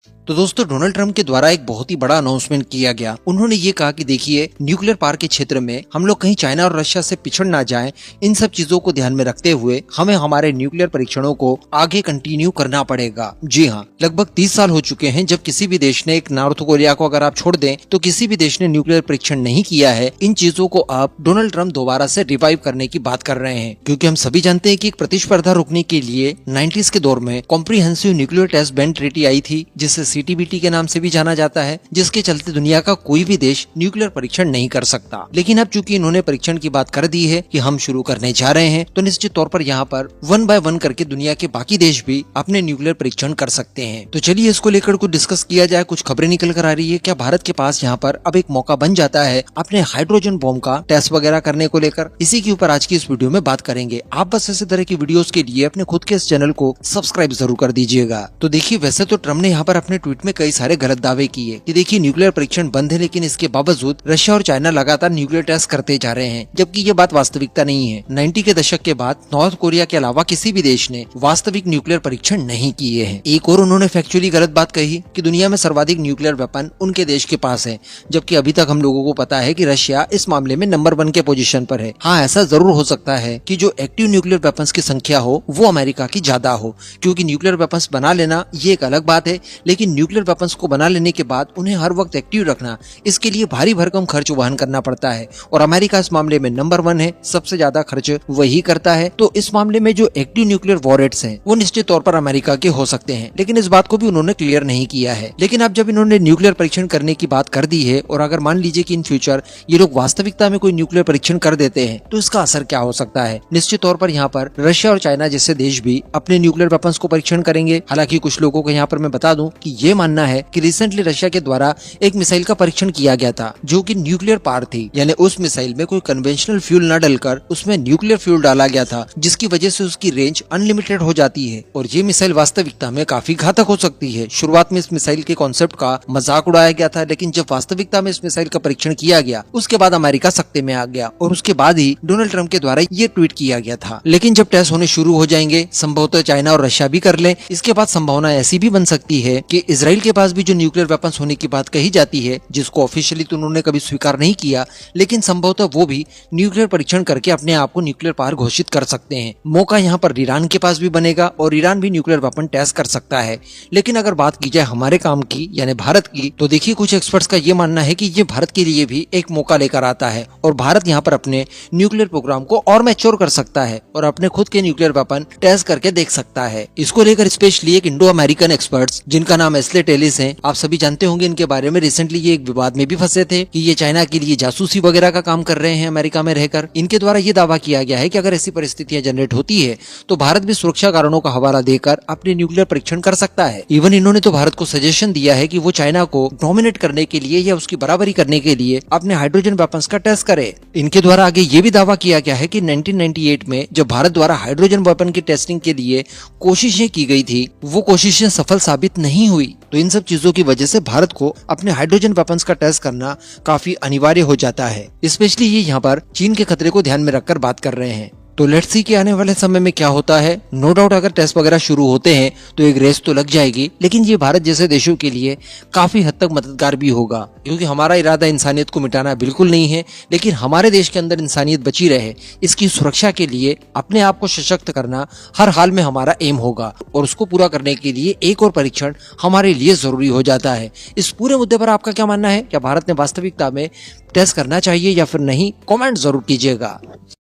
तो दोस्तों Donald Trump के द्वारा एक बहुत ही बड़ा अनाउंसमेंट किया गया। उन्होंने ये कहा कि देखिए न्यूक्लियर पावर के क्षेत्र में हम लोग कहीं चाइना और रशिया से पिछड़ ना जाएं, इन सब चीजों को ध्यान में रखते हुए हमें हमारे न्यूक्लियर परीक्षणों को आगे कंटिन्यू करना पड़ेगा। जी हाँ, लगभग 30 साल हो चुके हैं जब किसी भी देश ने, एक नॉर्थ कोरिया को अगर आप छोड़ दें तो किसी भी देश ने न्यूक्लियर परीक्षण नहीं किया है। इन चीजों को अब डोनाल्ड ट्रंप दोबारा से रिवाइव करने की बात कर रहे हैं, क्योंकि हम सभी जानते हैं कि एक प्रतिस्पर्धा रोकने के लिए 90s के दौर में comprehensive nuclear test ban treaty आई थी, जिसे CTBT के नाम से भी जाना जाता है, जिसके चलते दुनिया का कोई भी देश न्यूक्लियर परीक्षण नहीं कर सकता। लेकिन अब चूंकि इन्होंने परीक्षण की बात कर दी है कि हम शुरू करने जा रहे हैं, तो निश्चित तौर पर यहाँ पर 1 बाय 1 करके दुनिया के बाकी देश भी अपने न्यूक्लियर परीक्षण कर सकते हैं। तो चलिए इसको लेकर कुछ डिस्कस किया जाए। कुछ खबरें निकल कर आ रही है, क्या भारत के पास यहाँ पर अब एक मौका बन जाता है अपने हाइड्रोजन बॉम्ब का टेस्ट वगैरह करने को लेकर? इसी के ऊपर आज की इस वीडियो में बात करेंगे। आप बस ऐसे तरह की वीडियोस के लिए अपने खुद के इस चैनल को सब्सक्राइब जरूर कर दीजिएगा। तो देखिए, वैसे तो ट्रम्प ने यहाँ पर अपने ट्वीट में कई सारे गलत दावे किए कि देखिए न्यूक्लियर परीक्षण बंद है, लेकिन इसके बावजूद रशिया और चाइना लगातार न्यूक्लियर टेस्ट करते जा रहे हैं, जबकि ये बात वास्तविकता नहीं है। 90 के दशक के बाद नॉर्थ कोरिया के अलावा किसी भी देश ने वास्तविक न्यूक्लियर परीक्षण नहीं किए हैं। एक और उन्होंने फैक्चुअली गलत बात कही कि दुनिया में सर्वाधिक न्यूक्लियर वेपन उनके देश के पास है, जबकि अभी तक हम लोगों को पता है कि रशिया इस मामले में नंबर 1 के पोजीशन पर है। हाँ, ऐसा जरूर हो सकता है कि जो एक्टिव न्यूक्लियर वेपन्स की संख्या हो वो अमेरिका की ज्यादा हो, क्योंकि न्यूक्लियर वेपन्स बना लेना ये एक अलग बात है, लेकिन न्यूक्लियर वेपन्स को बना लेने के बाद उन्हें हर वक्त एक्टिव रखना, इसके लिए भारी भरकम खर्च वहन करना पड़ता है। और अमेरिका इस मामले में नंबर 1 है, सबसे ज्यादा खर्च वही करता है। तो इस मामले में जो एक्टिव न्यूक्लियर वॉरेट्स हैं वो निश्चित तौर पर अमेरिका के हो सकते हैं, लेकिन इस बात को भी उन्होंने क्लियर नहीं किया है। लेकिन अब जब इन्होंने न्यूक्लियर परीक्षण करने की बात कर दी है, और अगर मान लीजिए कि इन फ्यूचर ये लोग वास्तविकता में कोई न्यूक्लियर परीक्षण कर देते हैं, तो इसका असर क्या हो सकता है? निश्चित तौर पर यहाँ पर रशिया और चाइना जैसे देश भी अपने न्यूक्लियर वेपन्स को परीक्षण करेंगे। हालांकि कुछ लोगों को यहाँ पर मैं बता दूं कि ये मानना है कि रिसेंटली रशिया के द्वारा एक मिसाइल का परीक्षण किया गया था जो कि न्यूक्लियर पावर थी, यानी उस मिसाइल में कोई कन्वेंशनल फ्यूल न डलकर उसमें न्यूक्लियर फ्यूल डाला गया था, जिसकी वजह से उसकी रेंज अनलिमिटेड हो जाती है और ये मिसाइल वास्तविकता में काफी घातक हो सकती है। शुरुआत में इस मिसाइल के कॉन्सेप्ट का मजाक उड़ाया गया था, लेकिन जब वास्तविकता में इस मिसाइल का परीक्षण किया गया उसके बाद अमेरिका सख्ते में आ गया, और उसके बाद ही डोनाल्ड ट्रंप के द्वारा ये ट्वीट किया गया था। लेकिन जब टेस्ट होने शुरू हो जाएंगे, संभवतः चाइना और रशिया भी कर ले, इसके बाद संभावना ऐसी भी बन सकती है कि इजराइल के पास भी जो न्यूक्लियर वेपन्स होने की बात कही जाती है, जिसको ऑफिशियली तो उन्होंने कभी स्वीकार नहीं किया, लेकिन संभवतः वो भी न्यूक्लियर परीक्षण करके अपने आप को न्यूक्लियर पावर घोषित कर सकते हैं। मौका यहाँ पर ईरान के पास भी बनेगा और ईरान भी न्यूक्लियर वेपन टेस्ट कर सकता है। लेकिन अगर बात की जाए हमारे काम की, यानी भारत की, तो देखिए कुछ एक्सपर्ट्स का ये मानना है कि ये भारत के लिए भी एक मौका लेकर आता है और भारत यहाँ पर अपने न्यूक्लियर प्रोग्राम को और मैच्योर कर सकता है और अपने खुद के न्यूक्लियर वेपन टेस्ट करके देख सकता है। इसको लेकर स्पेशली एक इंडो अमेरिकन एक्सपर्ट्स जिनका नाम एस्ले टेलिस है, आप सभी जानते होंगे इनके बारे में। रिसेंटली ये एक विवाद में भी फंसे थे कि ये चाइना के लिए जासूसी वगैरह का काम कर रहे हैं अमेरिका में रहकर। इनके द्वारा ये दावा किया गया है कि अगर ऐसी परिस्थितियां जनरेट होती है तो भारत भी सुरक्षा कारणों का हवाला देकर अपने न्यूक्लियर परीक्षण कर सकता है। इवन इन्होंने तो भारत को सजेशन दिया है कि वो चाइना को डोमिनेट करने के लिए या उसकी बराबरी करने के लिए अपने हाइड्रोजन वेपन्स का टेस्ट करे। इनके द्वारा आगे ये भी दावा किया गया है कि 1998 में जब भारत द्वारा हाइड्रोजन वेपन की टेस्टिंग के लिए कोशिशें की गई थी, वो कोशिशें सफल साबित नहीं हुई। तो इन सब चीजों की वजह से भारत को अपने हाइड्रोजन वेपन्स का टेस्ट करना काफी अनिवार्य हो जाता है। स्पेशली ये यहाँ पर चीन के खतरे को ध्यान में रखकर बात कर रहे हैं। तो लेट्स सी कि आने वाले समय में क्या होता है। नो डाउट अगर टेस्ट वगैरह शुरू होते हैं तो एक रेस तो लग जाएगी, लेकिन ये भारत जैसे देशों के लिए काफी हद तक मददगार भी होगा, क्योंकि हमारा इरादा इंसानियत को मिटाना बिल्कुल नहीं है, लेकिन हमारे देश के अंदर इंसानियत बची रहे, इसकी सुरक्षा के लिए अपने आप को सशक्त करना हर हाल में हमारा एम होगा, और उसको पूरा करने के लिए एक और परीक्षण हमारे लिए जरूरी हो जाता है। इस पूरे मुद्दे पर आपका क्या मानना है? क्या भारत ने वास्तविकता में टेस्ट करना चाहिए या फिर नहीं? कॉमेंट जरूर कीजिएगा।